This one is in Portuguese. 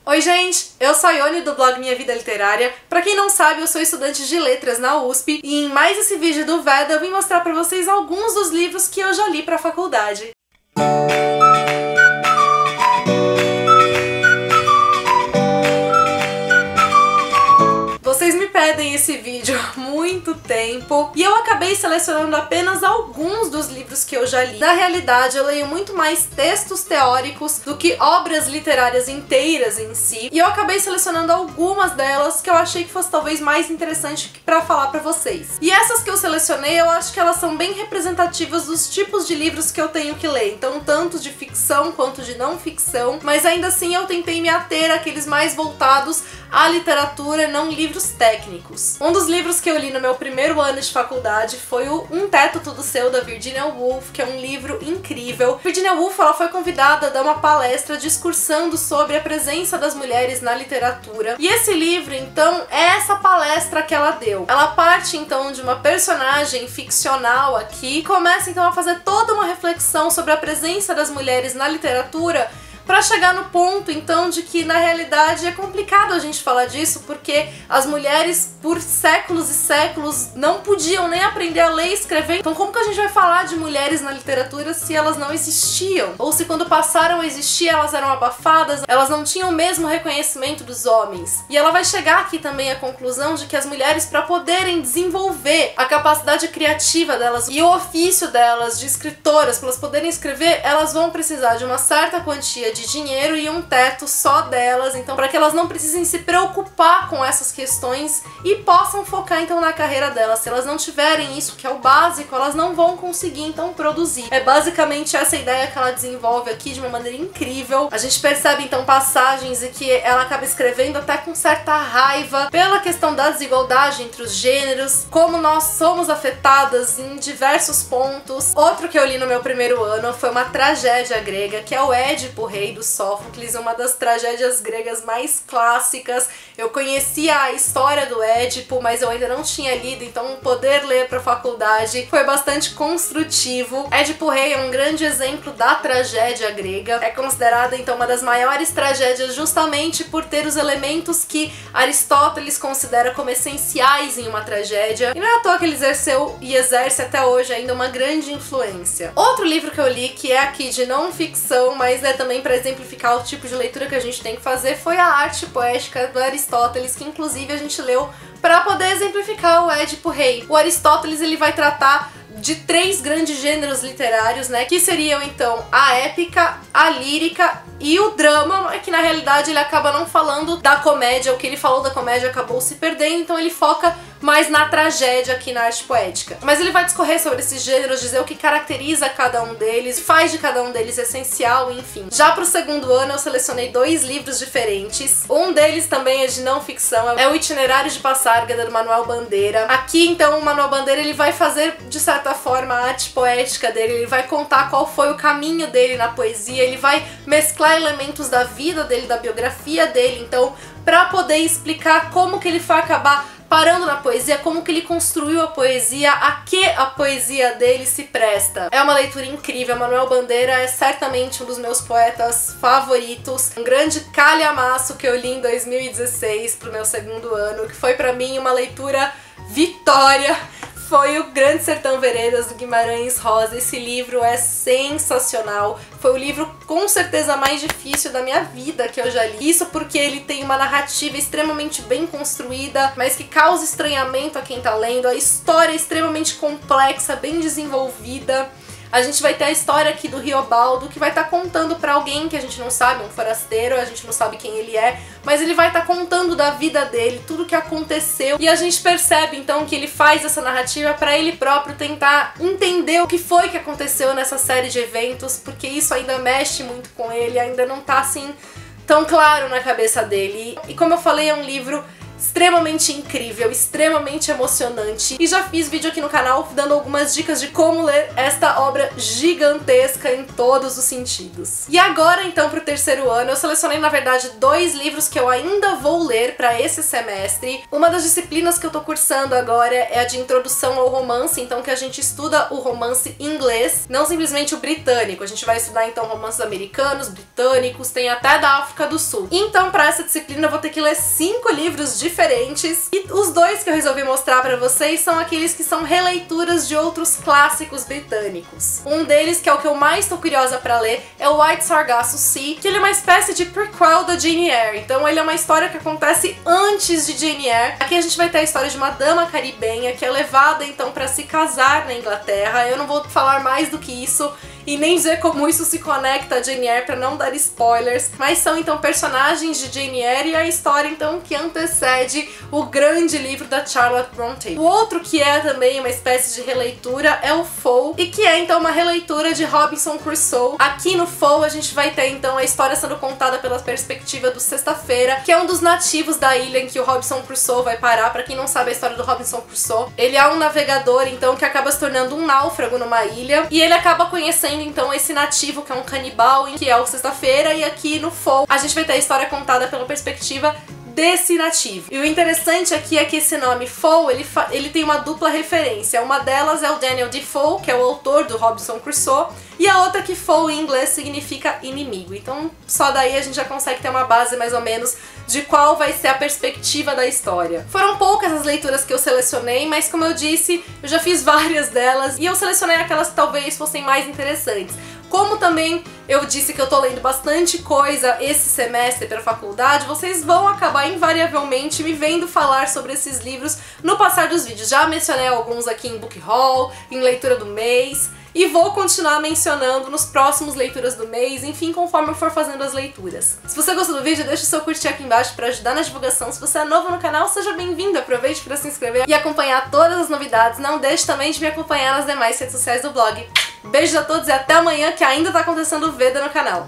Oi gente, eu sou a Ione do blog Minha Vida Literária. Pra quem não sabe, eu sou estudante de letras na USP e em mais esse vídeo do Veda eu vim mostrar pra vocês alguns dos livros que eu já li pra faculdade. Vocês me pedem esse vídeo há muito tempo e eu acabei selecionando apenas alguns dos livros que eu já li. Na realidade, eu leio muito mais textos teóricos do que obras literárias inteiras em si, e eu acabei selecionando algumas delas que eu achei que fosse talvez mais interessante pra falar pra vocês. E essas que eu selecionei, eu acho que elas são bem representativas dos tipos de livros que eu tenho que ler, então tanto de ficção quanto de não ficção, mas ainda assim eu tentei me ater àqueles mais voltados à literatura, não livros técnicos. Um dos livros que eu li no meu primeiro ano de faculdade foi o Um Teto Tudo Seu, da Virginia Woolf, que é um livro incrível. Virginia Woolf, ela foi convidada a dar uma palestra discursando sobre a presença das mulheres na literatura. E esse livro, então, é essa palestra que ela deu. Ela parte, então, de uma personagem ficcional aqui e começa, então, a fazer toda uma reflexão sobre a presença das mulheres na literatura, pra chegar no ponto, então, de que na realidade é complicado a gente falar disso, porque as mulheres por séculos e séculos não podiam nem aprender a ler e escrever. Então como que a gente vai falar de mulheres na literatura se elas não existiam? Ou se quando passaram a existir elas eram abafadas, elas não tinham o mesmo reconhecimento dos homens? E ela vai chegar aqui também à conclusão de que as mulheres, para poderem desenvolver a capacidade criativa delas e o ofício delas de escritoras, para elas poderem escrever, elas vão precisar de uma certa quantia de dinheiro e um teto só delas, então para que elas não precisem se preocupar com essas questões e possam focar então na carreira delas. Se elas não tiverem isso, que é o básico, elas não vão conseguir então produzir. É basicamente essa ideia que ela desenvolve aqui de uma maneira incrível. A gente percebe então passagens em que ela acaba escrevendo até com certa raiva pela questão da desigualdade entre os gêneros, como nós somos afetadas em diversos pontos. Outro que eu li no meu primeiro ano foi uma tragédia grega, que é o Édipo Rei, do Sófocles, uma das tragédias gregas mais clássicas. Eu conhecia a história do Édipo, mas eu ainda não tinha lido, então poder ler para a faculdade foi bastante construtivo. Édipo Rei é um grande exemplo da tragédia grega. É considerada então uma das maiores tragédias justamente por ter os elementos que Aristóteles considera como essenciais em uma tragédia. E não é à toa que ele exerceu e exerce até hoje ainda uma grande influência. Outro livro que eu li, que é aqui de não ficção, mas é também para exemplificar o tipo de leitura que a gente tem que fazer, foi a Arte Poética do Aristóteles, que inclusive a gente leu para poder exemplificar o Édipo Rei. O Aristóteles, ele vai tratar de três grandes gêneros literários, né, que seriam então a épica, a lírica e o drama, que na realidade ele acaba não falando da comédia. O que ele falou da comédia acabou se perdendo, então ele foca mais na tragédia aqui na arte poética. Mas ele vai discorrer sobre esses gêneros, dizer o que caracteriza cada um deles, faz de cada um deles essencial, enfim. Já pro segundo ano eu selecionei dois livros diferentes. Um deles também é de não ficção, é o Itinerário de Passárgada, do Manuel Bandeira. Aqui então o Manuel Bandeira, ele vai fazer de certa forma a arte poética dele, ele vai contar qual foi o caminho dele na poesia, ele vai mesclar elementos da vida dele, da biografia dele, então pra poder explicar como que ele foi acabar parando na poesia, como que ele construiu a poesia, a que a poesia dele se presta. É uma leitura incrível. Manuel Bandeira é certamente um dos meus poetas favoritos. Um grande calhamaço que eu li em 2016 pro meu segundo ano, que foi pra mim uma leitura vitória. Foi o Grande Sertão Veredas, do Guimarães Rosa. Esse livro é sensacional. Foi o livro com certeza mais difícil da minha vida que eu já li. Isso porque ele tem uma narrativa extremamente bem construída, mas que causa estranhamento a quem tá lendo. A história é extremamente complexa, bem desenvolvida. A gente vai ter a história aqui do Riobaldo, que vai estar contando pra alguém que a gente não sabe, um forasteiro, a gente não sabe quem ele é, mas ele vai estar contando da vida dele, tudo que aconteceu, e a gente percebe então que ele faz essa narrativa pra ele próprio tentar entender o que foi que aconteceu nessa série de eventos, porque isso ainda mexe muito com ele, ainda não tá assim tão claro na cabeça dele. E como eu falei, é um livro extremamente incrível, extremamente emocionante. E já fiz vídeo aqui no canal dando algumas dicas de como ler esta obra gigantesca em todos os sentidos. E agora, então, pro terceiro ano, eu selecionei, na verdade, 2 livros que eu ainda vou ler pra esse semestre. Uma das disciplinas que eu tô cursando agora é a de Introdução ao Romance, então que a gente estuda o romance inglês, não simplesmente o britânico. A gente vai estudar, então, romances americanos, britânicos, tem até da África do Sul. Então, pra essa disciplina, eu vou ter que ler 5 livros diferentes. E os 2 que eu resolvi mostrar pra vocês são aqueles que são releituras de outros clássicos britânicos. Um deles, que é o que eu mais tô curiosa pra ler, é o White Sargasso Sea, que ele é uma espécie de prequel da Jane Eyre. Então ele é uma história que acontece antes de Jane Eyre. Aqui a gente vai ter a história de uma dama caribenha que é levada então pra se casar na Inglaterra. Eu não vou falar mais do que isso e nem dizer como isso se conecta a Jane Eyre pra não dar spoilers, mas são então personagens de Jane Eyre e a história então que antecede o grande livro da Charlotte Brontë. O outro que é também uma espécie de releitura é o Foe, e que é então uma releitura de Robinson Crusoe. Aqui no Foe a gente vai ter então a história sendo contada pela perspectiva do Sexta-feira, que é um dos nativos da ilha em que o Robinson Crusoe vai parar. Pra quem não sabe a história do Robinson Crusoe, ele é um navegador então que acaba se tornando um náufrago numa ilha, e ele acaba conhecendo então esse nativo que é um canibal, que é o Sexta-feira, e aqui no Foe a gente vai ter a história contada pela perspectiva desse nativo. E o interessante aqui é que esse nome Foe, ele tem uma dupla referência. Uma delas é o Daniel Defoe, que é o autor do Robinson Crusoe, e a outra que Foe em inglês significa inimigo. Então só daí a gente já consegue ter uma base mais ou menos de qual vai ser a perspectiva da história. Foram poucas as leituras que eu selecionei, mas como eu disse, eu já fiz várias delas e eu selecionei aquelas que talvez fossem mais interessantes. Como também eu disse que eu tô lendo bastante coisa esse semestre pela faculdade, vocês vão acabar invariavelmente me vendo falar sobre esses livros no passar dos vídeos. Já mencionei alguns aqui em Book Haul, em Leitura do Mês, e vou continuar mencionando nos próximos Leituras do Mês, enfim, conforme eu for fazendo as leituras. Se você gostou do vídeo, deixa o seu curtir aqui embaixo para ajudar na divulgação. Se você é novo no canal, seja bem-vindo, aproveite para se inscrever e acompanhar todas as novidades. Não deixe também de me acompanhar nas demais redes sociais do blog. Beijos a todos e até amanhã, que ainda tá acontecendo Veda no canal.